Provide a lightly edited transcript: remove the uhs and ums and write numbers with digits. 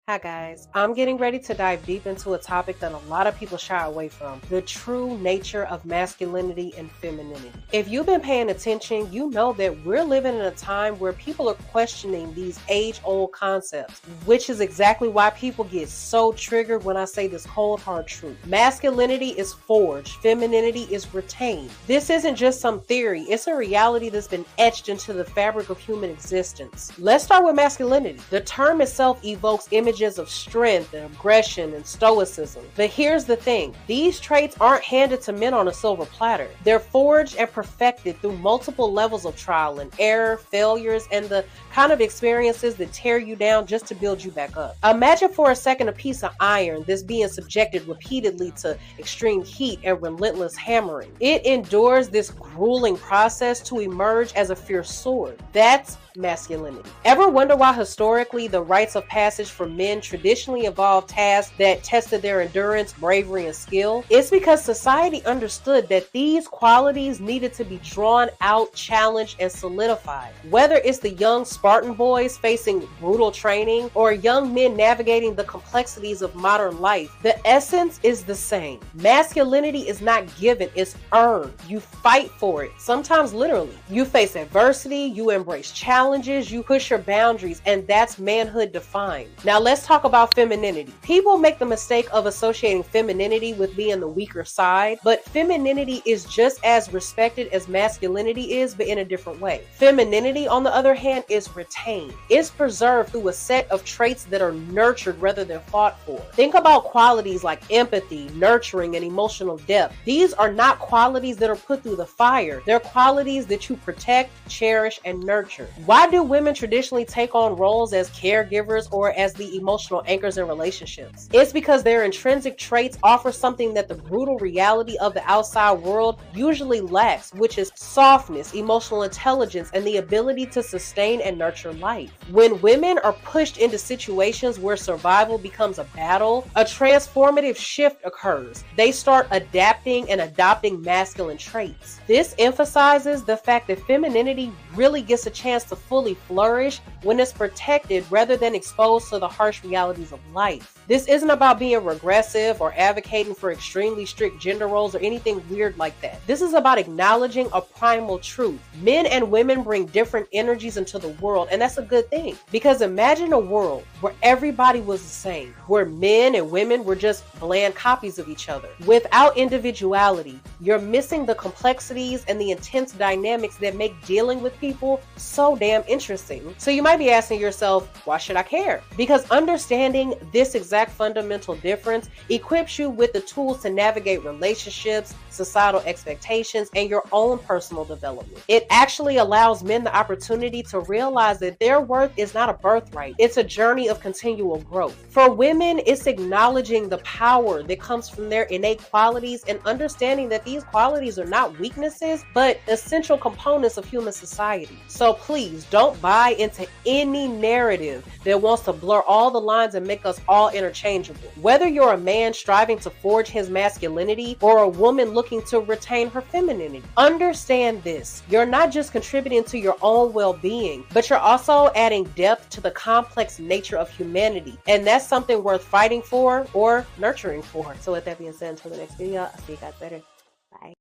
Hi guys, I'm getting ready to dive deep into a topic that a lot of people shy away from, the true nature of masculinity and femininity. If you've been paying attention, you know that we're living in a time where people are questioning these age-old concepts, which is exactly why people get so triggered when I say this cold hard truth. Masculinity is forged, femininity is retained. This isn't just some theory, it's a reality that's been etched into the fabric of human existence. Let's start with masculinity. The term itself evokes images of strength and aggression and stoicism. But here's the thing, these traits aren't handed to men on a silver platter. They're forged and perfected through multiple levels of trial and error, failures, and the kind of experiences that tear you down just to build you back up. Imagine for a second a piece of iron that's being subjected repeatedly to extreme heat and relentless hammering. It endures this grueling process to emerge as a fierce sword. That's masculinity. Ever wonder why historically the rites of passage for men traditionally involved tasks that tested their endurance, bravery, and skill? It's because society understood that these qualities needed to be drawn out, challenged, and solidified. Whether it's the young Spartan boys facing brutal training or young men navigating the complexities of modern life, the essence is the same. Masculinity is not given, it's earned. You fight for it, sometimes literally. You face adversity, you embrace challenges, you push your boundaries, and that's manhood defined. Now let's talk about femininity. People make the mistake of associating femininity with being the weaker side, but femininity is just as respected as masculinity is, but in a different way. Femininity, on the other hand, is retained. It's preserved through a set of traits that are nurtured rather than fought for. Think about qualities like empathy, nurturing, and emotional depth. These are not qualities that are put through the fire. They're qualities that you protect, cherish, and nurture. Why do women traditionally take on roles as caregivers or as the emotional anchors in relationships? It's because their intrinsic traits offer something that the brutal reality of the outside world usually lacks, which is softness, emotional intelligence, and the ability to sustain and nurture life. When women are pushed into situations where survival becomes a battle, a transformative shift occurs. They start adapting and adopting masculine traits. This emphasizes the fact that femininity really gets a chance to fully flourish when it's protected rather than exposed to the harsh realities of life. This isn't about being regressive or advocating for extremely strict gender roles or anything weird like that. This is about acknowledging a primal truth. Men and women bring different energies into the world, and that's a good thing. Because imagine a world where everybody was the same, where men and women were just bland copies of each other. Without individuality, you're missing the complexities and the intense dynamics that make dealing with people so damn interesting. So you might be asking yourself, why should I care? Because understanding this exact fundamental difference equips you with the tools to navigate relationships, societal expectations, and your own personal development. It actually allows men the opportunity to realize that their worth is not a birthright. It's a journey of continual growth. For women, it's acknowledging the power that comes from their innate qualities and understanding that these qualities are not weaknesses, but essential components of human society. So please don't buy into any narrative that wants to blur all the lines and make us all interchangeable. Whether you're a man striving to forge his masculinity or a woman looking to retain her femininity, understand this. You're not just contributing to your own well-being, but you're also adding depth to the complex nature of humanity. And that's something worth fighting for or nurturing for. So with that being said, until the next video, I'll see you guys later.